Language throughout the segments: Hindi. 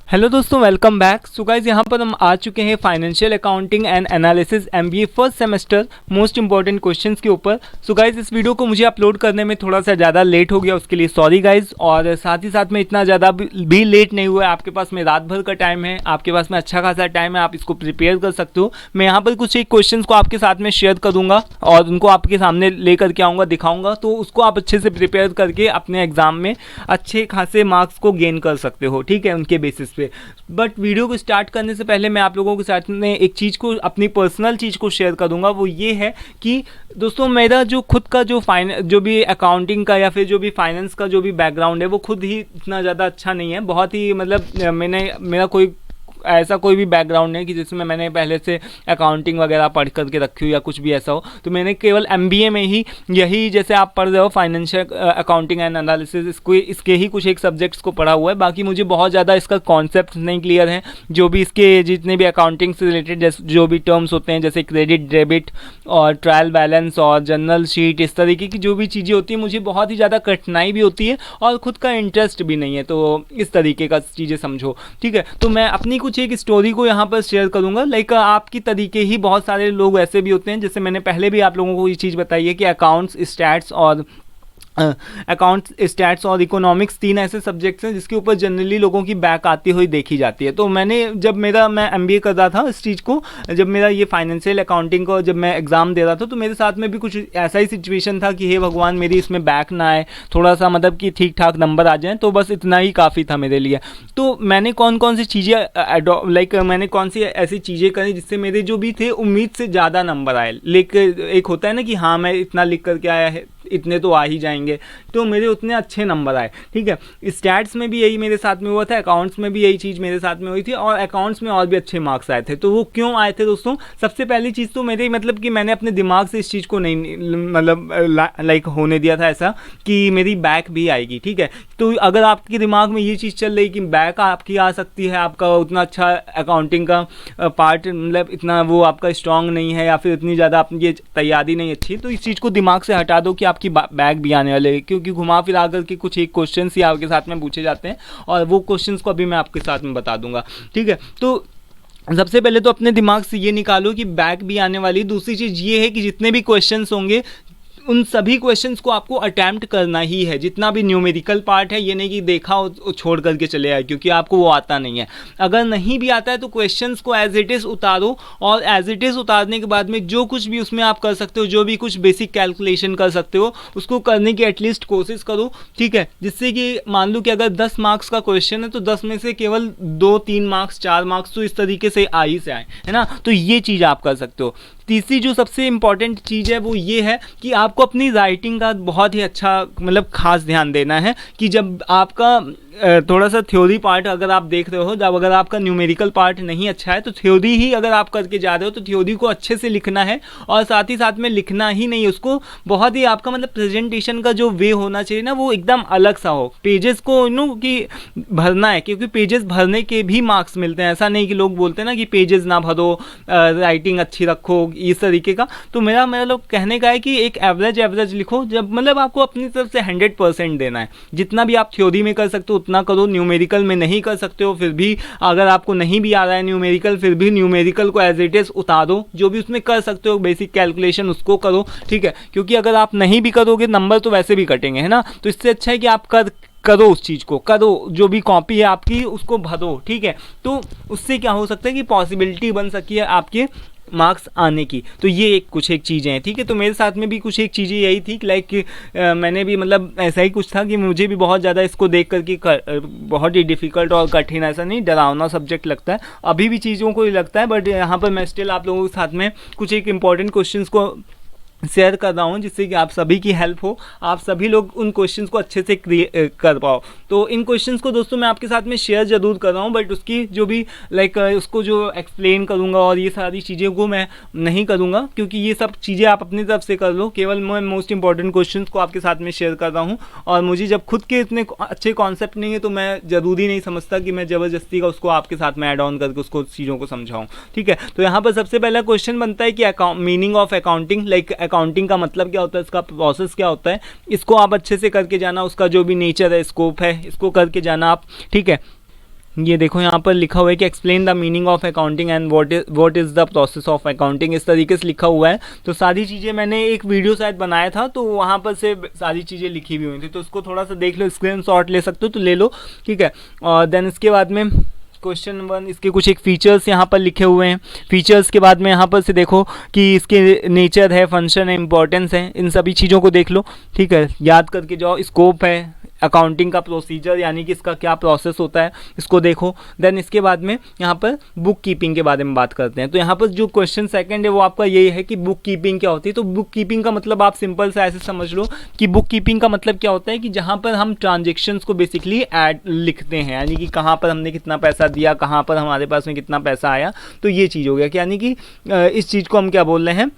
हेलो दोस्तों, वेलकम बैक। सो गाइस, यहाँ पर हम आ चुके हैं financial accounting and analysis MBA first semester most important questions के ऊपर। सो गाइस, इस वीडियो को मुझे अपलोड करने में थोड़ा सा ज़्यादा लेट हो गया, उसके लिए सॉरी गाइस। और साथ ही साथ में इतना ज़्यादा भी लेट नहीं हुआ है। आपके पास में रात भर का टाइम है, आपके पास में अच्छा खासा टाइम है, आप इसको प्रिपेयर कर सकते हो। मैं यहाँ पर कुछ एक क्वेश्चन को आपके साथ में शेयर करूँगा और उनको आपके सामने लेकर के आऊँगा, दिखाऊँगा, तो उसको आप अच्छे से प्रिपेयर करके अपने एग्जाम में अच्छे खासे मार्क्स को गेन कर सकते हो, ठीक है, उनके बेसिस पे। बट वीडियो को स्टार्ट करने से पहले मैं आप लोगों के साथ में एक चीज़ को, अपनी पर्सनल चीज़ को शेयर करूंगा। वो ये है कि दोस्तों, मेरा जो खुद का जो भी अकाउंटिंग का या फिर जो भी फाइनेंस का जो भी बैकग्राउंड है, वो खुद ही इतना ज़्यादा अच्छा नहीं है। बहुत ही मतलब मेरा कोई ऐसा कोई भी बैकग्राउंड नहीं कि जिसमें मैंने पहले से अकाउंटिंग वगैरह पढ़ करके रखी हो या कुछ भी ऐसा हो। तो मैंने केवल एमबीए में ही यही, जैसे आप पढ़ रहे हो फाइनेंशियल अकाउंटिंग एंड एनालिसिस, इसके ही कुछ एक सब्जेक्ट्स को पढ़ा हुआ है। बाकी मुझे बहुत ज़्यादा इसका कॉन्सेप्ट नहीं क्लियर है। जो भी इसके जितने भी अकाउंटिंग से रिलेटेड जो भी टर्म्स होते हैं, जैसे क्रेडिट, डेबिट और ट्रायल बैलेंस और जनरल शीट, इस तरीके की जो भी चीज़ें होती हैं, मुझे बहुत ही ज़्यादा कठिनाई भी होती है और ख़ुद का इंटरेस्ट भी नहीं है। तो इस तरीके का चीज़ें समझो, ठीक है। तो मैं अपनी कुछ एक स्टोरी को यहाँ पर शेयर करूँगा। लाइक आपकी तरीके ही बहुत सारे लोग ऐसे भी होते हैं, जैसे मैंने पहले भी आप लोगों को ये चीज़ बताई है कि अकाउंट्स, स्टैट्स और इकोनॉमिक्स, तीन ऐसे सब्जेक्ट्स हैं जिसके ऊपर जनरली लोगों की बैक आती हुई देखी जाती है। तो मैं एमबीए कर रहा था इस चीज़ को, जब मेरा ये फाइनेंशियल अकाउंटिंग को जब मैं एग्ज़ाम दे रहा था, तो मेरे साथ में भी कुछ ऐसा ही सिचुएशन था कि हे भगवान, मेरी इसमें बैक ना आए, थोड़ा सा मतलब कि ठीक ठाक नंबर आ जाएँ, तो बस इतना ही काफ़ी था मेरे लिए। तो मैंने कौन कौन सी चीज़ें मैंने कौन सी ऐसी चीज़ें करी जिससे मेरे जो भी थे उम्मीद से ज़्यादा नंबर आए। लेकिन एक होता है ना कि हाँ, मैं इतना लिख करके आया है, इतने तो आ ही जाएंगे, तो मेरे उतने अच्छे नंबर आए, ठीक है। स्टैट्स में भी यही मेरे साथ में हुआ था, अकाउंट्स में भी यही चीज़ मेरे साथ में हुई थी, और अकाउंट्स में और भी अच्छे मार्क्स आए थे। तो वो क्यों आए थे दोस्तों? सबसे पहली चीज़ तो मेरे मतलब कि मैंने अपने दिमाग से इस चीज़ को नहीं लाइक होने दिया था ऐसा कि मेरी बैक भी आएगी, ठीक है। तो अगर आपके दिमाग में ये चीज़ चल रही कि बैक आपकी आ सकती है, आपका उतना अच्छा अकाउंटिंग का पार्ट मतलब इतना वो आपका स्ट्रांग नहीं है, या फिर इतनी ज़्यादा आपकी तैयारी नहीं अच्छी, तो इस चीज़ को दिमाग से हटा दो कि आपकी बैक भी आने वाले, क्योंकि घुमा फिरा कर के कुछ एक क्वेश्चंस ही आपके साथ में पूछे जाते हैं, और वो क्वेश्चंस को अभी मैं आपके साथ में बता दूंगा, ठीक है। तो सबसे पहले तो अपने दिमाग से ये निकालो कि बैक भी आने वाली। दूसरी चीज़ ये है कि जितने भी क्वेश्चंस होंगे, उन सभी क्वेश्चंस को आपको अटैम्प्ट करना ही है। जितना भी न्यूमेरिकल पार्ट है, ये नहीं कि देखा और छोड़ करके चले आए, क्योंकि आपको वो आता नहीं है। अगर नहीं भी आता है तो क्वेश्चंस को एज इट इज़ उतारो, और एज इट इज़ उतारने के बाद में जो कुछ भी उसमें आप कर सकते हो, जो भी कुछ बेसिक कैलकुलेशन कर सकते हो, उसको करने की एटलीस्ट कोशिश करो, ठीक है। जिससे कि मान लो कि अगर 10 मार्क्स का क्वेश्चन है, तो 10 में से केवल 2-3 मार्क्स, 4 मार्क्स तो इस तरीके से आ ही से आए, है ना। तो ये चीज़ आप कर सकते हो। तीसरी जो सबसे इम्पॉर्टेंट चीज़ है वो ये है कि आपको अपनी राइटिंग का बहुत ही अच्छा मतलब खास ध्यान देना है कि जब आपका थोड़ा सा थ्योरी पार्ट अगर आप देख रहे हो, जब अगर आपका न्यूमेरिकल पार्ट नहीं अच्छा है, तो थ्योरी ही अगर आप करके जा रहे हो, तो थ्योरी को अच्छे से लिखना है। और साथ ही साथ में लिखना ही नहीं, उसको बहुत ही आपका मतलब प्रेजेंटेशन का जो वे होना चाहिए ना, वो एकदम अलग सा हो। पेजेस को कि भरना है, क्योंकि पेजेस भरने के भी मार्क्स मिलते हैं। ऐसा नहीं कि लोग बोलते हैं ना कि पेजेस ना भरो, राइटिंग अच्छी रखो, इस तरीके का। तो मेरा लोग कहने का है कि एक एवरेज लिखो, जब मतलब आपको अपनी तरफ से 100% देना है। जितना भी आप थ्योरी में कर सकते हो उतना करो, न्यूमेरिकल में नहीं कर सकते हो, फिर भी अगर आपको नहीं भी आ रहा है न्यूमेरिकल, फिर भी न्यूमेरिकल को एज इट इज उतारो। जो भी उसमें कर सकते हो बेसिक कैलकुलेशन, उसको करो, ठीक है। क्योंकि अगर आप नहीं भी करोगे, नंबर तो वैसे भी कटेंगे, है ना। तो इससे अच्छा है कि आप करो, उस चीज़ को करो, जो भी कॉपी है आपकी उसको भरो, ठीक है। तो उससे क्या हो सकता है कि पॉसिबिलिटी बन सकी है आपके मार्क्स आने की। तो ये कुछ एक चीज़ें हैं, ठीक है। तो मेरे साथ में भी कुछ एक चीज़ें यही थी कि लाइक मैंने भी मतलब ऐसा ही कुछ था कि मुझे भी बहुत ज़्यादा इसको देख करके बहुत ही डिफ़िकल्ट और कठिन, ऐसा नहीं, डरावना सब्जेक्ट लगता है, अभी भी चीज़ों को ही लगता है। बट यहाँ पर मैं स्टिल आप लोगों के साथ में कुछ एक इंपॉर्टेंट क्वेश्चंस को शेयर कर रहा हूँ, जिससे कि आप सभी की हेल्प हो, आप सभी लोग उन क्वेश्चंस को अच्छे से कर पाओ। तो इन क्वेश्चंस को दोस्तों मैं आपके साथ में शेयर ज़रूर कर रहा हूँ, बट उसकी जो भी लाइक उसको जो एक्सप्लेन करूँगा और ये सारी चीज़ों को मैं नहीं करूँगा, क्योंकि ये सब चीज़ें आप अपनी तरफ से कर लो। केवल मैं मोस्ट इंपॉर्टेंट क्वेश्चंस को आपके साथ में शेयर कर रहा हूँ, और मुझे जब खुद के इतने अच्छे कॉन्सेप्ट नहीं है, तो मैं ज़रूरी नहीं समझता कि मैं ज़बरदस्ती का उसको आपके साथ में ऐड ऑन करके उसको चीज़ों को समझाऊँ, ठीक है। तो यहाँ पर सबसे पहला क्वेश्चन बनता है कि meaning of accounting, like accounting का मतलब क्या होता है, इसका प्रोसेस क्या होता है, इसको आप अच्छे से करके जाना। उसका जो भी नेचर है, स्कोप है, इसको करके जाना आप, ठीक है। ये देखो यहाँ पर लिखा हुआ है कि explain the meaning of accounting and what is the process of accounting, इस तरीके से लिखा हुआ है। तो सारी चीज़ें मैंने एक वीडियो शायद बनाया था, तो वहाँ पर से सारी चीज़ें लिखी हुई थी, तो उसको थोड़ा सा देख लो, स्क्रीनशॉट ले सकते हो तो ले लो, ठीक है। और देन इसके बाद में क्वेश्चन 1, इसके कुछ एक फीचर्स यहाँ पर लिखे हुए हैं। फीचर्स के बाद में यहाँ पर से देखो कि इसके नेचर है, फंक्शन है, इंपॉर्टेंस है, इन सभी चीज़ों को देख लो, ठीक है, याद करके जाओ। स्कोप है, अकाउंटिंग का प्रोसीजर यानी कि इसका क्या प्रोसेस होता है, इसको देखो। देन इसके बाद में यहाँ पर बुक कीपिंग के बारे में बात करते हैं। तो यहाँ पर जो क्वेश्चन सेकंड है वो आपका यही है कि बुक कीपिंग क्या होती है। तो बुक कीपिंग का मतलब आप सिंपल से ऐसे समझ लो कि बुक कीपिंग का मतलब क्या होता है कि जहाँ पर हम ट्रांजेक्शन्स को बेसिकली ऐड लिखते हैं, यानी कि कहाँ पर हमने कितना पैसा दिया, कहाँ पर हमारे पास में कितना पैसा आया, तो ये चीज़ हो गया कि यानी कि इस चीज़ को हम क्या बोल रहे हैं,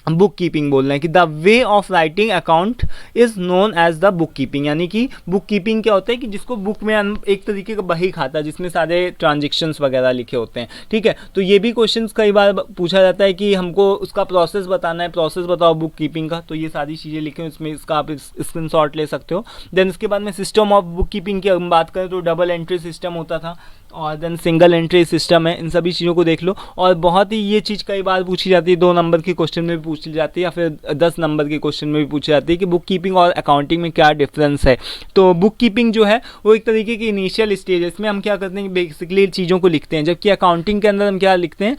बुक कीपिंग बोल रहे हैं कि the way of writing account is known as the book keeping. यानी कि बुक कीपिंग क्या होता है कि जिसको बुक में एक तरीके का बही खाता है जिसमें सारे ट्रांजेक्शन्स वगैरह लिखे होते हैं, ठीक है। तो ये भी क्वेश्चंस कई बार पूछा जाता है कि हमको उसका प्रोसेस बताना है, प्रोसेस बताओ बुक कीपिंग का, तो ये सारी चीज़ें लिखे हैं इसमें, इसका आप स्क्रीनशॉट ले सकते हो। देन इसके बाद में सिस्टम ऑफ बुक कीपिंग की हम बात करें तो डबल एंट्री सिस्टम होता था और देन सिंगल एंट्री सिस्टम है, इन सभी चीज़ों को देख लो। और बहुत ही ये चीज़ कई बार पूछी जाती है, 2 नंबर के क्वेश्चन में भी पूछी जाती है या फिर 10 नंबर के क्वेश्चन में भी पूछी जाती है कि बुक कीपिंग और अकाउंटिंग में क्या डिफरेंस है। तो बुक कीपिंग जो है वो एक तरीके की इनिशियल स्टेज है, इसमें हम क्या करते हैं, बेसिकली चीज़ों को लिखते हैं, जबकि अकाउंटिंग के अंदर हम क्या लिखते हैं,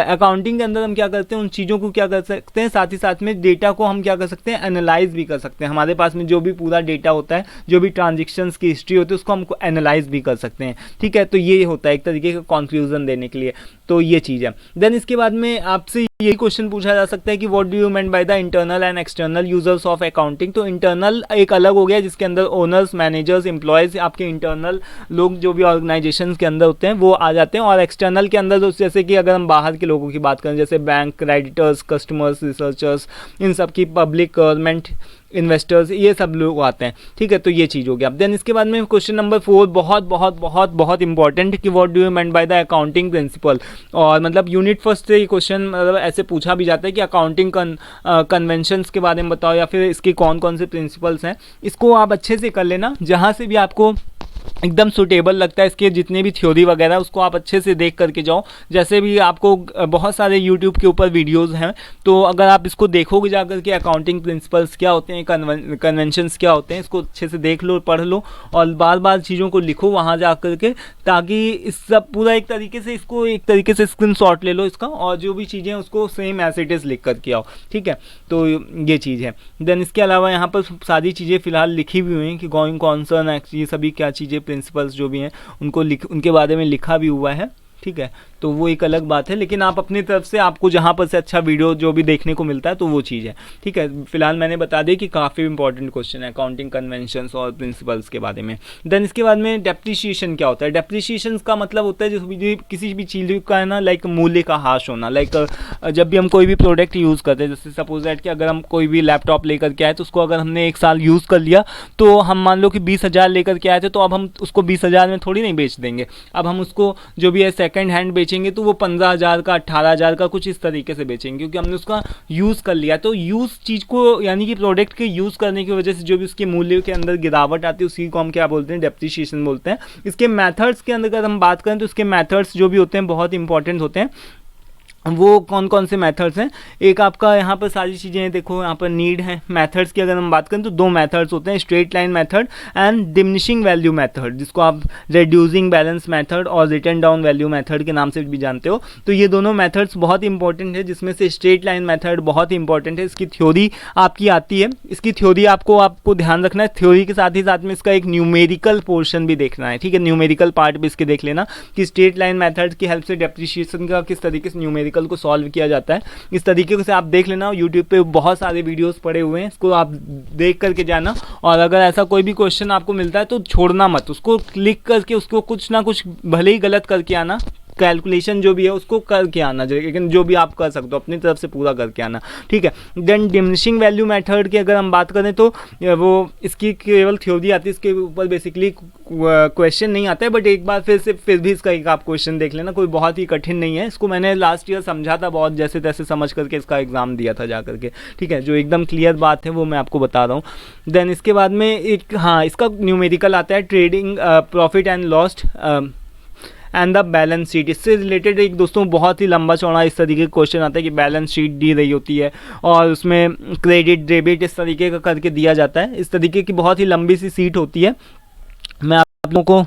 अकाउंटिंग के अंदर हम क्या करते हैं, उन चीज़ों को क्या कर सकते हैं, साथ ही साथ में डेटा को हम क्या कर सकते हैं, एनालाइज भी कर सकते हैं। हमारे पास में जो भी पूरा डेटा होता है, जो भी ट्रांजेक्शन्स की हिस्ट्री होती है, उसको हमको एनालाइज भी कर सकते हैं, ठीक है। तो ये होता है एक तरीके का कॉन्फ्यूजन देने के लिए, तो ये चीज़ है। देन इसके बाद में आपसे ये क्वेश्चन पूछा जा सकता है कि what do you mean by the internal and external users of accounting. तो इंटरनल एक अलग हो गया जिसके अंदर ओनर्स, मैनेजर्स, एम्प्लॉयज़, आपके इंटरनल लोग जो भी ऑर्गेनाइजेशंस के अंदर होते हैं वो आ जाते हैं। और एक्सटर्नल के अंदर तो जैसे कि अगर हम बाहर के लोगों की बात करें, जैसे बैंक, क्रेडिटर्स, कस्टमर्स, रिसर्चर्स, इन सब की, पब्लिक, गवर्नमेंट, इन्वेस्टर्स, ये सब लोग आते हैं, ठीक है। तो ये चीज़ हो गया। देन इसके बाद में क्वेश्चन नंबर 4 बहुत बहुत बहुत बहुत इंपॉर्टेंट कि what do you mean by the accounting principle. और मतलब यूनिट फर्स्ट से ये क्वेश्चन मतलब ऐसे पूछा भी जाता है कि अकाउंटिंग कन्वेंशंस के बारे में बताओ या फिर इसके कौन कौन से प्रिंसिपल्स हैं। इसको आप अच्छे से कर लेना, जहाँ से भी आपको एकदम सूटेबल लगता है, इसके जितने भी थ्योरी वगैरह उसको आप अच्छे से देख करके जाओ। जैसे भी आपको बहुत सारे यूट्यूब के ऊपर वीडियोस हैं, तो अगर आप इसको देखोगे जाकर के अकाउंटिंग प्रिंसिपल्स क्या होते हैं, कन्वेंशंस क्या होते हैं, इसको अच्छे से देख लो, पढ़ लो और बार बार चीज़ों को लिखो वहाँ जा कर के, ताकि इस सब पूरा एक तरीके से इसको एक तरीके से स्क्रीनशॉट ले लो इसका, और जो भी चीज़ें हैं उसको सेम एज इट इज़ लिख करके आओ, ठीक है। तो ये चीज़ है। देन इसके अलावा यहाँ पर सारी चीज़ें फिलहाल लिखी हुई हैं कि गोइंग कॉन्सर्न, ये सभी क्या चीज़ें, प्रिंसिपल्स जो भी हैं उनको उनके बारे में लिखा भी हुआ है, ठीक है। तो वो एक अलग बात है, लेकिन आप अपनी तरफ से आपको जहाँ पर से अच्छा वीडियो जो भी देखने को मिलता है तो वो चीज़ है, ठीक है। फिलहाल मैंने बता दिया कि काफ़ी इंपॉर्टेंट क्वेश्चन है अकाउंटिंग कन्वेंशंस और प्रिंसिपल्स के बारे में। देन इसके बाद में डेप्रिसिएशन क्या होता है। डेप्रिसिएशन का मतलब होता है जो भी किसी भी चीज़ का है ना, लाइक मूल्य का ह्रास होना। लाइक जब भी हम कोई भी प्रोडक्ट यूज़ करते हैं, जैसे सपोज दैट कि अगर हम कोई भी लैपटॉप लेकर के आए तो उसको अगर हमने 1 साल यूज़ कर लिया, तो हम मान लो कि 20,000 लेकर के आए थे, तो अब हम उसको 20,000 में थोड़ी नहीं बेच देंगे। अब हम उसको जो भी है सेकेंड हैंड बेचेंगे तो वो 15,000 का, 18,000 का, कुछ इस तरीके से बेचेंगे, क्योंकि हमने उसका यूज़ कर लिया। तो यूज़ चीज़ को यानी कि प्रोडक्ट के यूज़ करने की वजह से जो भी उसके मूल्य के अंदर गिरावट आती है उसी को हम क्या बोलते हैं, डेप्रिसिएशन बोलते हैं। इसके मेथड्स के अंदर अगर हम बात करें तो इसके मेथड्स जो भी होते हैं बहुत इंपॉर्टेंट होते हैं। वो कौन कौन से मेथड्स हैं, एक आपका यहाँ पर सारी चीज़ें देखो, यहाँ पर नीड है। मेथड्स की अगर हम बात करें तो 2 मेथड्स होते हैं, straight line method and diminishing value method, जिसको आप रिड्यूसिंग बैलेंस मेथड और रिटर्न डाउन वैल्यू मेथड के नाम से भी जानते हो। तो ये दोनों मेथड्स बहुत इंपॉर्टेंट है, जिसमें से स्ट्रेट लाइन मेथड बहुत इंपॉर्टेंट है। इसकी थ्योरी आपकी आती है, इसकी थ्योरी आपको ध्यान रखना है। थ्योरी के साथ ही साथ में इसका एक न्यूमेरिकल पोर्शन भी देखना है, ठीक है। न्यूमेरिकल पार्ट भी इसके देख लेना कि स्ट्रेट लाइन मेथड की हेल्प से डेप्रिसिएशन का किस तरीके से न्यूमेरिकल को सॉल्व किया जाता है। इस तरीके से आप देख लेना, यूट्यूब पे बहुत सारे वीडियोस पड़े हुए हैं, इसको आप देख करके जाना। और अगर ऐसा कोई भी क्वेश्चन आपको मिलता है तो छोड़ना मत, उसको क्लिक करके उसको कुछ ना कुछ भले ही गलत करके आना, कैलकुलेशन जो भी है उसको करके आना, लेकिन जो भी आप कर सकते हो अपनी तरफ से पूरा करके आना, ठीक है। देन डिमिनिशिंग वैल्यू मेथड की अगर हम बात करें तो वो इसकी केवल थ्योरी आती है, इसके ऊपर बेसिकली क्वेश्चन नहीं आता है, बट एक बार फिर भी इसका एक आप क्वेश्चन देख लेना, कोई बहुत ही कठिन नहीं है। इसको मैंने लास्ट ईयर समझा था, बहुत जैसे तैसे समझ करके इसका एग्जाम दिया था जा करके, ठीक है। जो एकदम क्लियर बात है वो मैं आपको बता रहा हूँ। देन इसके बाद में एक इसका न्यूमेरिकल आता है, trading profit and loss and the balance sheet. इससे रिलेटेड एक दोस्तों बहुत ही लंबा चौड़ा इस तरीके का क्वेश्चन आता है कि बैलेंस शीट दी रही होती है और उसमें क्रेडिट डेबिट इस तरीके का करके दिया जाता है। इस तरीके की बहुत ही लंबी सी सीट होती है। मैं आप लोगों को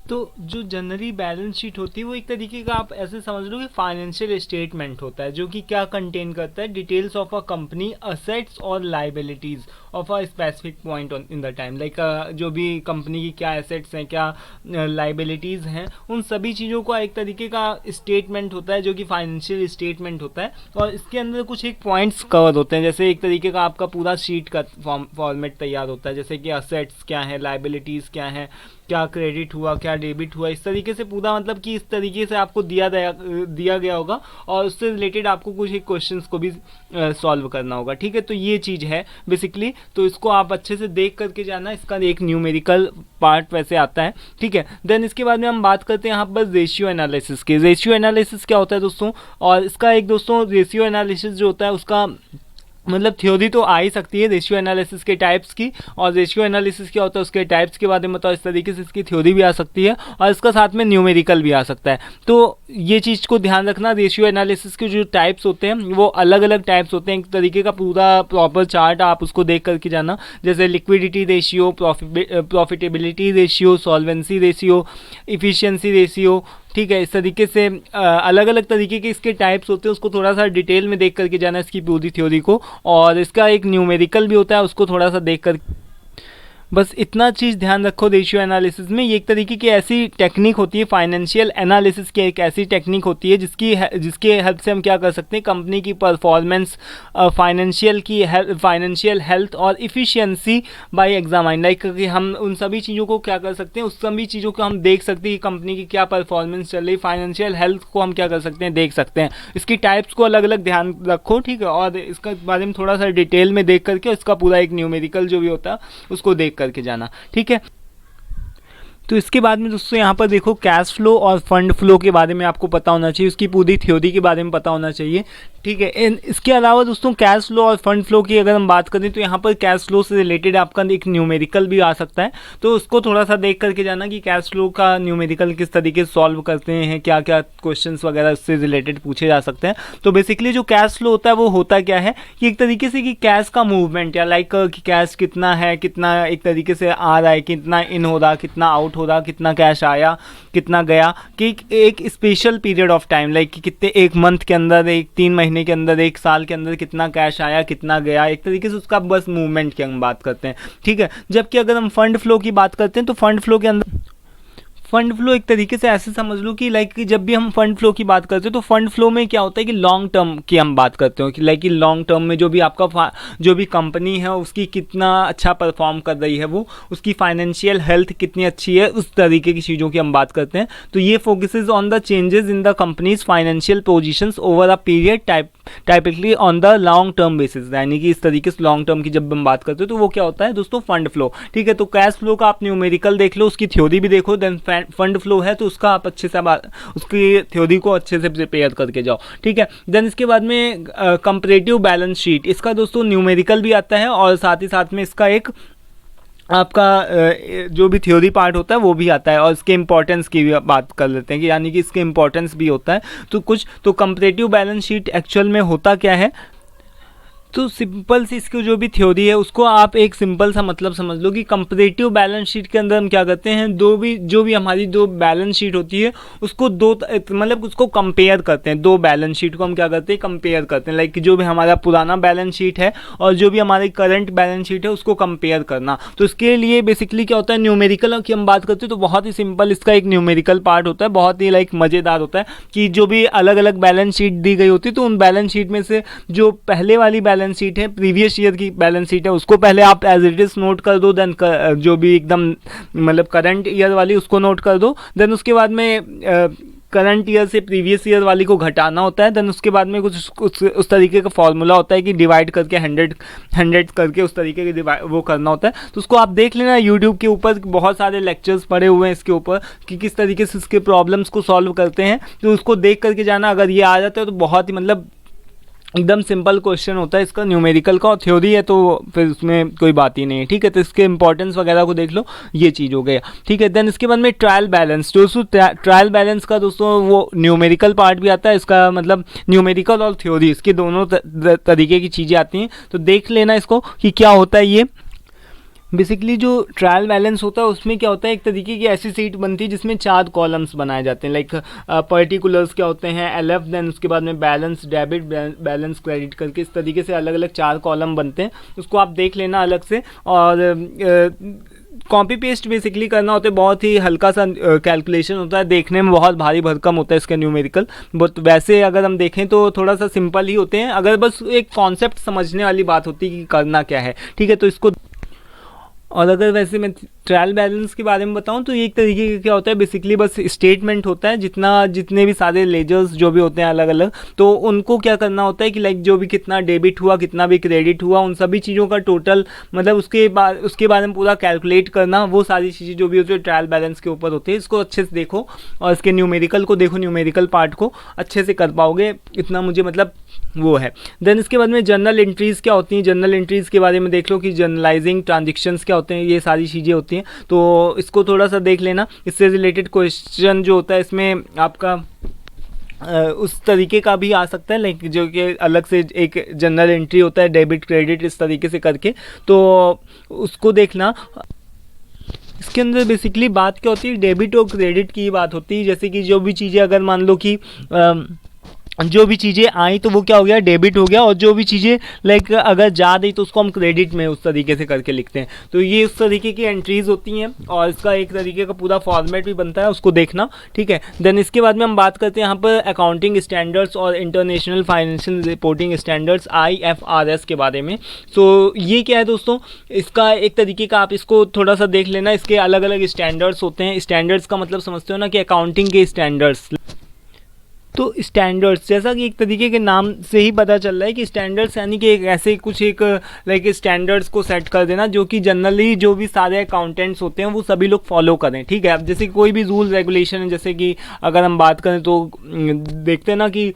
तो जो जनरली बैलेंस शीट होती है वो एक तरीके का आप ऐसे समझ लो कि फाइनेंशियल स्टेटमेंट होता है, जो कि क्या कंटेन करता है, details of a company assets और liabilities of a specific point in the time. Like जो भी कंपनी की क्या एसेट्स हैं, क्या लाइबिलिटीज़ हैं, उन सभी चीज़ों का एक तरीके का स्टेटमेंट होता है जो कि फाइनेंशियल स्टेटमेंट होता है। और इसके अंदर कुछ एक पॉइंट्स कवर होते हैं, जैसे एक तरीके का आपका पूरा शीट का फॉर्मेट तैयार होता है, जैसे कि असेट्स क्या है, लाइबिलिटीज़ क्या है, क्या क्रेडिट हुआ, क्या डेबिट हुआ, इस तरीके से पूरा मतलब कि इस तरीके से आपको दिया गया होगा और उससे रिलेटेड आपको कुछ एक क्वेश्चंस को भी सॉल्व करना होगा। ठीक है, तो ये चीज़ है बेसिकली, तो इसको आप अच्छे से देख करके जाना। इसका एक न्यूमेरिकल पार्ट वैसे आता है। ठीक है, देन इसके बाद में हम बात करते हैं यहाँ पर रेशियो एनालिसिस की। रेशियो एनालिसिस क्या होता है दोस्तों, और इसका एक दोस्तों रेशियो एनालिसिस जो होता है उसका मतलब थ्योरी तो आ ही सकती है रेशियो एनालिसिस के टाइप्स की, और रेशियो एनालिसिस क्या होता है उसके टाइप्स के बारे में बताओ। इस तरीके से इसकी थ्योरी भी आ सकती है और इसका साथ में न्यूमेरिकल भी आ सकता है। तो ये चीज़ को ध्यान रखना, रेशियो एनालिसिस के जो टाइप्स होते हैं वो अलग अलग टाइप्स होते हैं। एक तरीके का पूरा प्रॉपर चार्ट आप उसको देख करके जाना, जैसे liquidity ratio, profitability ratio, solvency ratio, efficiency ratio. ठीक है, इस तरीके से अलग अलग तरीके के इसके टाइप्स होते हैं, उसको थोड़ा सा डिटेल में देख करके जाना इसकी पूरी थ्योरी को। और इसका एक न्यूमेरिकल भी होता है, उसको थोड़ा सा देख कर बस इतना चीज़ ध्यान रखो रेशियो एनालिसिस में। ये एक तरीके की ऐसी टेक्निक होती है, फाइनेंशियल एनालिसिस की एक ऐसी टेक्निक होती है जिसके हेल्प से हम क्या कर सकते हैं, कंपनी की परफॉर्मेंस, फाइनेंशियल हेल्थ और इफ़िशियंसी बाय एग्जामाइन। लाइक कि हम उन सभी चीज़ों को क्या कर सकते हैं, उस सभी चीज़ों को हम देख सकते हैं कि कंपनी की क्या परफॉर्मेंस चल रही, फाइनेंशियल हेल्थ को हम क्या कर सकते हैं, देख सकते हैं। इसकी टाइप्स को अलग अलग ध्यान रखो। ठीक है, और इसका बारे में थोड़ा सा डिटेल में देख करके इसका पूरा एक न्यूमेरिकल जो भी होता है उसको देख करके जाना। ठीक है, तो इसके बाद में दोस्तों यहाँ पर देखो कैश फ्लो और फंड फ्लो के बारे में आपको पता होना चाहिए, उसकी पूरी थ्योरी के बारे में पता होना चाहिए। ठीक है, इसके अलावा दोस्तों कैश फ्लो और फंड फ्लो की अगर हम बात करें तो यहाँ पर कैश फ्लो से रिलेटेड आपका एक न्यूमेरिकल भी आ सकता है, तो उसको थोड़ा सा देख करके जाना कि कैश फ्लो का न्यूमेरिकल किस तरीके से सॉल्व करते हैं, क्या क्या क्वेश्चंस वगैरह उससे रिलेटेड पूछे जा सकते हैं। तो बेसिकली जो कैश फ्लो होता है वो होता क्या है कि एक तरीके से कि कैश का मूवमेंट, या लाइक कि कैश कितना है, कितना एक तरीके से आ रहा है, कितना इन हो रहा, कितना आउट हो रहा, कितना कैश आया, कितना गया, कि एक special period of time, like कि कितने एक मंथ के अंदर, एक 3 महीने के अंदर, एक साल के अंदर कितना कैश आया, कितना गया, एक तरीके से उसका बस मूवमेंट की हम बात करते हैं। ठीक है, जबकि अगर हम फंड फ्लो की बात करते हैं तो फंड फ्लो के अंदर फंड फ्लो एक तरीके से ऐसे समझ लो कि लाइक कि जब भी हम फंड फ्लो की बात करते हैं तो फंड फ्लो में क्या होता है कि लॉन्ग टर्म की हम बात करते हो, कि लाइक कि लॉन्ग टर्म में जो भी आपका जो भी कंपनी है उसकी कितना अच्छा परफॉर्म कर रही है, वो उसकी फाइनेंशियल हेल्थ कितनी अच्छी है, उस तरीके की चीज़ों की हम बात करते हैं। तो ये focuses on the changes in the companies financial positions over a period typically on the long term basis, यानी कि इस तरीके से लॉन्ग टर्म की जब हम बात करते हो तो वो क्या होता है दोस्तों, फंड फ्लो। ठीक है, तो कैश फ्लो का आप न्यूमेरिकल देख लो, उसकी थ्योरी भी देखो, देन फंड फ्लो है तो उसका आप अच्छे से उसकी थ्योरी को अच्छे से प्रिपेयर करके जाओ। ठीक है, देन इसके बाद में कंपैरेटिव बैलेंस शीट, इसका दोस्तों न्यूमेरिकल भी आता है और साथ ही साथ में इसका एक आपका जो भी थ्योरी पार्ट होता है वो भी आता है, और इसके इंपॉर्टेंस की भी बात कर लेते हैं कि यानी कि इसके इंपॉर्टेंस भी होता है। तो कंपैरेटिव बैलेंस शीट एक्चुअल में होता क्या है, तो सिंपल सी इसकी जो भी थ्योरी है उसको आप एक सिंपल सा मतलब समझ लो कि कंपैरेटिव बैलेंस शीट के अंदर हम क्या करते हैं, जो भी हमारी दो बैलेंस शीट होती है उसको मतलब उसको कंपेयर करते हैं। दो बैलेंस शीट को हम क्या करते हैं, कंपेयर करते हैं। लाइक जो भी हमारा पुराना बैलेंस शीट है और जो भी हमारी करंट बैलेंस शीट है उसको कंपेयर करना। तो इसके लिए बेसिकली क्या होता है, न्यूमेरिकल की हम बात करते हैं तो बहुत ही सिंपल इसका एक न्यूमेरिकल पार्ट होता है, बहुत ही लाइक मज़ेदार होता है कि जो भी अलग अलग बैलेंस शीट दी गई होती है तो उन बैलेंस शीट में से जो पहले वाली बैलेंस शीट है, प्रीवियस ईयर की बैलेंस शीट है, उसको पहले आप एज इट इज नोट कर दो, देन जो भी एकदम मतलब करंट ईयर वाली उसको नोट कर दो, देन उसके बाद में करंट ईयर से प्रीवियस ईयर वाली को घटाना होता है, देन उसके बाद में कुछ उस तरीके का फॉर्मूला होता है कि डिवाइड करके 100 करके उस तरीके के वो करना होता है। तो उसको आप देख लेना, यूट्यूब के ऊपर बहुत सारे लेक्चर्स पड़े हुए हैं इसके ऊपर कि किस तरीके से इसके प्रॉब्लम्स को सॉल्व करते हैं, तो उसको देख करके जाना। अगर ये आ जाता है तो बहुत ही मतलब एकदम सिंपल क्वेश्चन होता है इसका, न्यूमेरिकल का, और थ्योरी है तो फिर उसमें कोई बात ही नहीं है, ठीक है। तो इसके इंपॉर्टेंस वगैरह को देख लो, ये चीज़ हो गया, ठीक है। देन इसके बाद में ट्रायल बैलेंस, दोस्तों ट्रायल बैलेंस का दोस्तों वो न्यूमेरिकल पार्ट भी आता है इसका, मतलब न्यूमेरिकल और थ्योरी इसके दोनों तरीके की चीज़ें आती हैं, तो देख लेना इसको कि क्या होता है ये। बेसिकली जो ट्रायल बैलेंस होता है उसमें क्या होता है, एक तरीके की ऐसी सीट बनती है जिसमें 4 कॉलम्स बनाए जाते हैं, लाइक पर्टिकुलर्स क्या होते हैं, एलएफ, देन उसके बाद में बैलेंस डेबिट, बैलेंस क्रेडिट करके इस तरीके से अलग अलग 4 कॉलम बनते हैं, उसको आप देख लेना अलग से। और कॉपी पेस्ट बेसिकली करना होता है, बहुत ही हल्का सा कैलकुलेशन होता है, देखने में बहुत भारी भरकम होता है इसका न्यूमेरिकल, बट वैसे अगर हम देखें तो थोड़ा सा सिंपल ही होते हैं, अगर बस एक कॉन्सेप्ट समझने वाली बात होती है कि करना क्या है, ठीक है। तो इसको, और अगर वैसे मैं ट्रायल बैलेंस के बारे में बताऊं तो ये एक तरीके का क्या होता है, बेसिकली बस स्टेटमेंट होता है, जितने भी सारे लेजर्स जो भी होते हैं अलग अलग, तो उनको क्या करना होता है कि लाइक जो भी कितना डेबिट हुआ, कितना भी क्रेडिट हुआ, उन सभी चीज़ों का टोटल, मतलब उसके बारे में पूरा कैलकुलेट करना, वो सारी चीज़ें जो भी होती है ट्रायल बैलेंस के ऊपर होती है। इसको अच्छे से देखो और इसके न्यूमेरिकल को देखो, न्यूमेरिकल पार्ट को अच्छे से कर पाओगे, इतना मुझे मतलब वो है। देन इसके बाद में जर्नल एंट्रीज़ क्या होती हैं, जर्नल एंट्रीज़ के बारे में देख लो कि जर्नलाइजिंग ट्रांजेक्शंस क्या होते हैं, ये सारी चीज़ें होती हैं, तो इसको थोड़ा सा देख लेना। इससे रिलेटेड क्वेश्चन जो होता है इसमें आपका उस तरीके का भी आ सकता है, लाइक जो कि अलग से एक जर्नल एंट्री होता है, डेबिट क्रेडिट इस तरीके से करके, तो उसको देखना। इसके अंदर बेसिकली बात क्या होती है, डेबिट और क्रेडिट की बात होती है, जैसे कि जो भी चीज़ें अगर मान लो कि जो भी चीज़ें आई तो वो क्या हो गया, डेबिट हो गया, और जो भी चीज़ें लाइक अगर जा रही तो उसको हम क्रेडिट में उस तरीके से करके लिखते हैं, तो ये उस तरीके की एंट्रीज होती हैं, और इसका एक तरीके का पूरा फॉर्मेट भी बनता है, उसको देखना, ठीक है। देन इसके बाद में हम बात करते हैं यहाँ पर अकाउंटिंग स्टैंडर्ड्स और international financial reporting standards IFRS के बारे में। सो ये क्या है दोस्तों, इसका एक तरीके का आप इसको थोड़ा सा देख लेना, इसके अलग अलग स्टैंडर्ड्स होते हैं। स्टैंडर्ड्स का मतलब समझते हो ना कि अकाउंटिंग के स्टैंडर्ड्स, तो स्टैंडर्ड्स जैसा कि एक तरीके के नाम से ही पता चल रहा है कि स्टैंडर्ड्स यानी कि एक ऐसे कुछ एक लाइक स्टैंडर्ड्स को सेट कर देना जो कि जनरली जो भी सारे अकाउंटेंट्स होते हैं वो सभी लोग फॉलो करें, ठीक है। अब जैसे कोई भी रूल रेगुलेशन है, जैसे कि अगर हम बात करें तो देखते हैं ना कि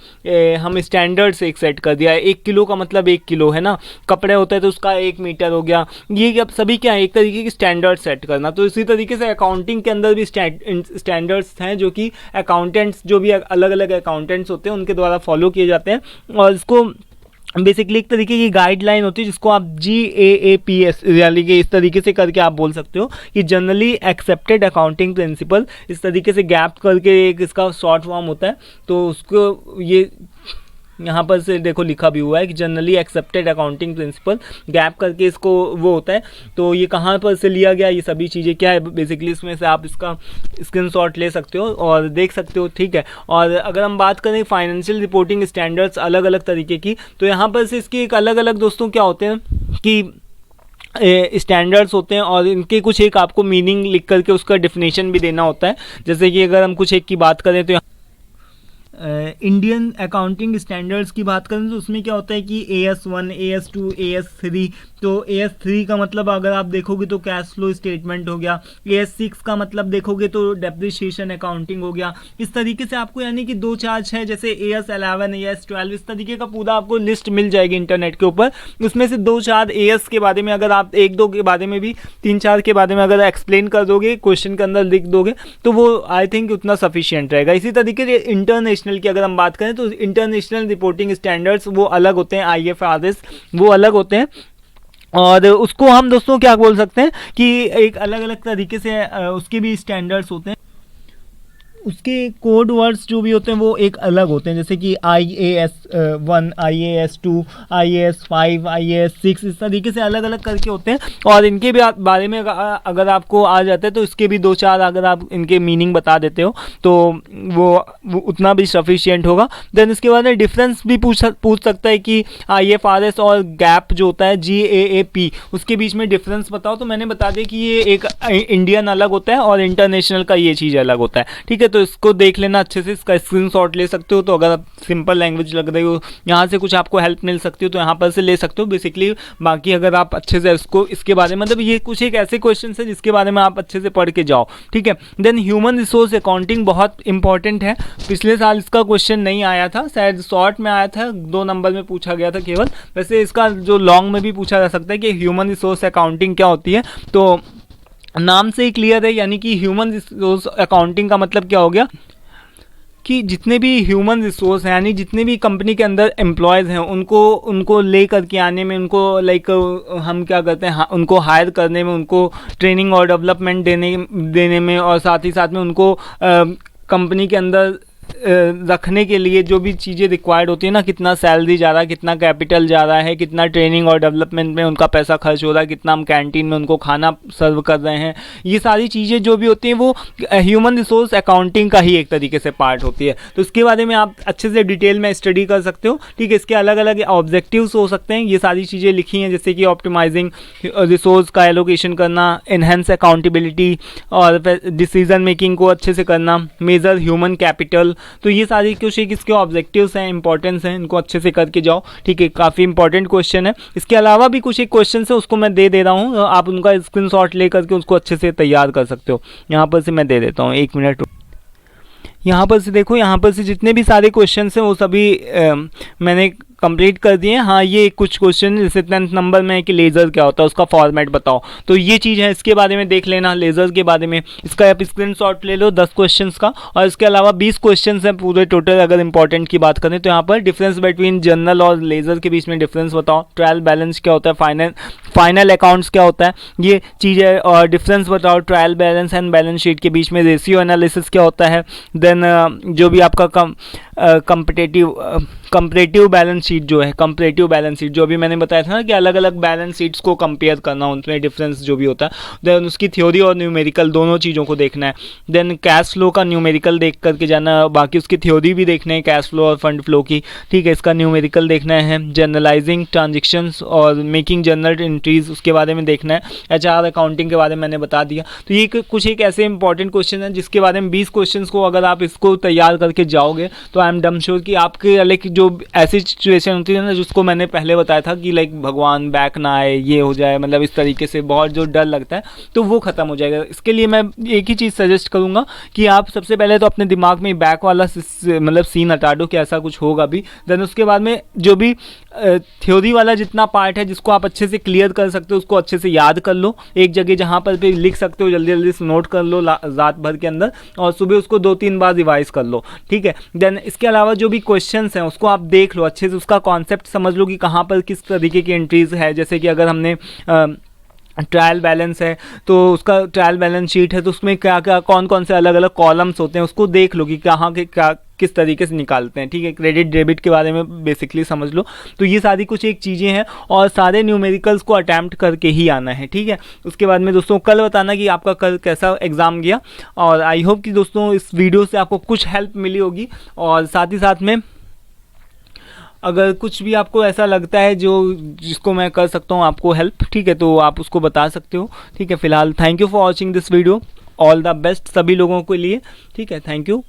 हम स्टैंडर्ड्स एक सेट कर दिया है, 1 किलो का मतलब 1 किलो है ना, कपड़े होते हैं तो उसका 1 मीटर हो गया, ये अब सभी क्या है, एक तरीके की स्टैंडर्ड सेट करना। तो इसी तरीके से अकाउंटिंग के अंदर भी स्टैंडर्ड्स हैं जो कि अकाउंटेंट्स जो भी अलग अलग अकाउंटेंट्स होते हैं उनके द्वारा फॉलो किए जाते हैं, और इसको बेसिकली एक तरीके की गाइडलाइन होती है जिसको आप GAAP यानी कि इस तरीके से करके आप बोल सकते हो कि जनरली एक्सेप्टेड अकाउंटिंग प्रिंसिपल, इस तरीके से गैप करके एक इसका शॉर्ट फॉर्म होता है, तो उसको ये यहाँ पर से देखो लिखा भी हुआ है कि generally accepted accounting principle, gap करके इसको वो होता है। तो ये कहाँ पर से लिया गया, ये सभी चीज़ें क्या है, बेसिकली इसमें से आप इसका स्क्रीनशॉट ले सकते हो और देख सकते हो, ठीक है। और अगर हम बात करें फाइनेंशियल रिपोर्टिंग स्टैंडर्ड्स अलग अलग तरीके की, तो यहाँ पर से इसके एक अलग अलग दोस्तों क्या होते हैं कि स्टैंडर्ड्स होते हैं, और इनके कुछ एक आपको मीनिंग लिख करके उसका डेफिनेशन भी देना होता है। जैसे कि अगर हम कुछ एक की बात करें तो इंडियन अकाउंटिंग स्टैंडर्ड्स की बात करें तो उसमें क्या होता है कि AS1, AS2, AS3, तो AS3 का मतलब अगर आप देखोगे तो कैश फ्लो स्टेटमेंट हो गया, AS6 का मतलब देखोगे तो डेप्रिसिएशन अकाउंटिंग हो गया। इस तरीके से आपको यानी कि 2 4 6 जैसे AS11, AS12 इस तरीके का पूरा आपको लिस्ट मिल जाएगी इंटरनेट के ऊपर। उसमें से 2 4 AS के बारे में अगर आप 1 2 के बारे में भी 3 4 के बारे में अगर एक्सप्लेन कर दोगे, क्वेश्चन के अंदर लिख दोगे, तो वो आई थिंक उतना सफिशियंट रहेगा। इसी तरीके से इंटरनेशनल की अगर हम बात करें तो इंटरनेशनल रिपोर्टिंग स्टैंडर्ड्स वो अलग होते हैं, IFRS वो अलग होते हैं, और उसको हम दोस्तों क्या बोल सकते हैं कि एक अलग अलग तरीके से उसके भी स्टैंडर्ड्स होते हैं, उसके कोड वर्ड्स जो भी होते हैं वो एक अलग होते हैं, जैसे कि IAS1, IAS2, IAS5, IAS6 इस तरीके से अलग अलग करके होते हैं, और इनके भी बारे में अगर आपको आ जाता है तो इसके भी 2 4 अगर आप इनके मीनिंग बता देते हो तो वो उतना भी सफिशिएंट होगा। देन इसके बाद में डिफरेंस भी पूछ सकता है कि IFRS और गैप जो होता है GAAP उसके बीच में डिफरेंस बताओ, तो मैंने बता दिया कि ये एक इंडियन अलग होता है और इंटरनेशनल का ये चीज़ अलग होता है, ठीक है। तो इसको देख लेना अच्छे से, इसका स्क्रीनशॉट ले सकते हो। तो अगर आप सिंपल लैंग्वेज लग रही हो, यहाँ से कुछ आपको हेल्प मिल सकती हो तो यहाँ पर से ले सकते हो बेसिकली। बाकी अगर आप अच्छे से इसको इसके बारे में, मतलब ये कुछ एक ऐसे क्वेश्चन है जिसके बारे में आप अच्छे से पढ़ के जाओ, ठीक है। देन ह्यूमन रिसोर्स अकाउंटिंग बहुत इंपॉर्टेंट है। पिछले साल इसका क्वेश्चन नहीं आया था, शायद शॉर्ट में आया था, 2 नंबर में पूछा गया था केवल। वैसे इसका जो लॉन्ग में भी पूछा जा सकता है कि ह्यूमन रिसोर्स अकाउंटिंग क्या होती है। तो नाम से ही क्लियर है, यानी कि ह्यूमन रिसोर्स अकाउंटिंग का मतलब क्या हो गया कि जितने भी ह्यूमन रिसोर्स हैं, यानी जितने भी कंपनी के अंदर एम्प्लॉयज़ हैं, उनको ले करके आने में, उनको लाइक हम क्या करते हैं, उनको हायर करने में, उनको ट्रेनिंग और डेवलपमेंट देने में, और साथ ही साथ में उनको कंपनी के अंदर रखने के लिए जो भी चीज़ें रिक्वायर्ड होती है ना, कितना सैलरी जा रहा है, कितना कैपिटल जा रहा है, कितना ट्रेनिंग और डेवलपमेंट में उनका पैसा खर्च हो रहा है, कितना हम कैंटीन में उनको खाना सर्व कर रहे हैं, ये सारी चीज़ें जो भी होती हैं वो ह्यूमन रिसोर्स अकाउंटिंग का ही एक तरीके से पार्ट होती है। तो इसके बारे में आप अच्छे से डिटेल में स्टडी कर सकते हो, ठीक है। इसके अलग अलग ऑब्जेक्टिव्स हो सकते हैं, ये सारी चीज़ें लिखी हैं, जैसे कि ऑप्टिमाइजिंग रिसोर्स का एलोकेशन करना, एनहेंस अकाउंटेबिलिटी और डिसीजन मेकिंग को अच्छे से करना, मेजर ह्यूमन कैपिटल। तो ये सारी कुछ एक इसके ऑब्जेक्टिव्स हैं, इंपॉर्टेंस हैं, इनको अच्छे से करके जाओ, ठीक है। काफ़ी इंपॉर्टेंट क्वेश्चन है। इसके अलावा भी कुछ एक क्वेश्चन है, उसको मैं दे रहा हूँ, आप उनका स्क्रीनशॉट ले करके उसको अच्छे से तैयार कर सकते हो। यहाँ पर से मैं दे देता हूँ, 1 मिनट। यहाँ पर से देखो, यहाँ पर से जितने भी सारे क्वेश्चन हैं वो सभी मैंने कंप्लीट कर दिए। हाँ, ये कुछ क्वेश्चन जैसे 10th नंबर में है कि लेज़र क्या होता है, उसका फॉर्मेट बताओ, तो ये चीज़ है, इसके बारे में देख लेना, लेज़र के बारे में। इसका आप स्क्रीनशॉट ले लो 10 क्वेश्चंस का, और इसके अलावा 20 क्वेश्चंस हैं पूरे टोटल। अगर इंपॉर्टेंट की बात करें तो यहाँ पर डिफरेंस बिटवीन जर्नल और लेज़र के बीच में डिफरेंस बताओ, ट्रायल बैलेंस क्या होता है, फाइनल अकाउंट्स क्या होता है, ये चीज़ है, और डिफरेंस बताओ trial balance and balance sheet के बीच में, रेशियो एनालिसिस क्या होता है। देन जो भी आपका कंपैरेटिव बैलेंस शीट जो है, कंपैरेटिव बैलेंस शीट जो अभी मैंने बताया था ना कि अलग अलग बैलेंस शीट्स को कंपेयर करना, उनमें डिफरेंस जो भी होता है। देन उसकी थ्योरी और न्यूमेरिकल दोनों चीज़ों को देखना है। देन कैश फ्लो का न्यूमेरिकल देख करके जाना, बाकी उसकी थ्योरी भी देखना है कैश फ्लो और फंड फ्लो की, ठीक है। इसका न्यूमेरिकल देखना है। जनरलाइजिंग ट्रांजेक्शंस और मेकिंग जर्नल एंट्रीज, उसके बारे में देखना है। एचआर अकाउंटिंग के बारे में मैंने बता दिया। तो ये कुछ एक ऐसे इंपॉर्टेंट क्वेश्चन है जिसके बारे में 20 क्वेश्चन को अगर आप इसको तैयार करके जाओगे तो आई एम डम श्योर कि आपके लाइक जो ऐसी सिचुएशन होती है ना, जिसको मैंने पहले बताया था कि लाइक भगवान बैक ना आए, ये हो जाए, मतलब इस तरीके से बहुत जो डर लगता है, तो वो ख़त्म हो जाएगा। इसके लिए मैं एक ही चीज़ सजेस्ट करूँगा कि आप सबसे पहले तो अपने दिमाग में बैक वाला मतलब सीन हटा दो कि ऐसा कुछ होगा भी। देन उसके बाद में जो भी थ्योरी वाला जितना पार्ट है जिसको आप अच्छे से क्लियर कर सकते हो, उसको अच्छे से याद कर लो एक जगह, जहाँ पर भी लिख सकते हो जल्दी जल्दी से नोट कर लो रात भर के अंदर, और सुबह उसको 2-3 बार रिवाइज कर लो, ठीक है। देन इसके अलावा जो भी क्वेश्चंस हैं उसको आप देख लो अच्छे से, उसका कॉन्सेप्ट समझ लो कि कहाँ पर किस तरीके की एंट्रीज है। जैसे कि अगर हमने ट्रायल बैलेंस है तो उसका ट्रायल बैलेंस शीट है, तो उसमें क्या क्या कौन कौन से अलग अलग कॉलम्स होते हैं, उसको देख लो कि कहाँ के क्या किस तरीके से निकालते हैं, ठीक है। क्रेडिट डेबिट के बारे में बेसिकली समझ लो। तो ये सारी कुछ एक चीज़ें हैं, और सारे न्यूमेरिकल्स को अटैम्प्ट करके ही आना है, ठीक है। उसके बाद में दोस्तों कल बताना कि आपका कल कैसा एग्ज़ाम गया, और आई होप कि दोस्तों इस वीडियो से आपको कुछ हेल्प मिली होगी। और साथ ही साथ में अगर कुछ भी आपको ऐसा लगता है जिसको मैं कर सकता हूँ आपको हेल्प, ठीक है, तो आप उसको बता सकते हो, ठीक है। फिलहाल thank you for watching this video, all the best सभी लोगों के लिए, ठीक है, थैंक यू।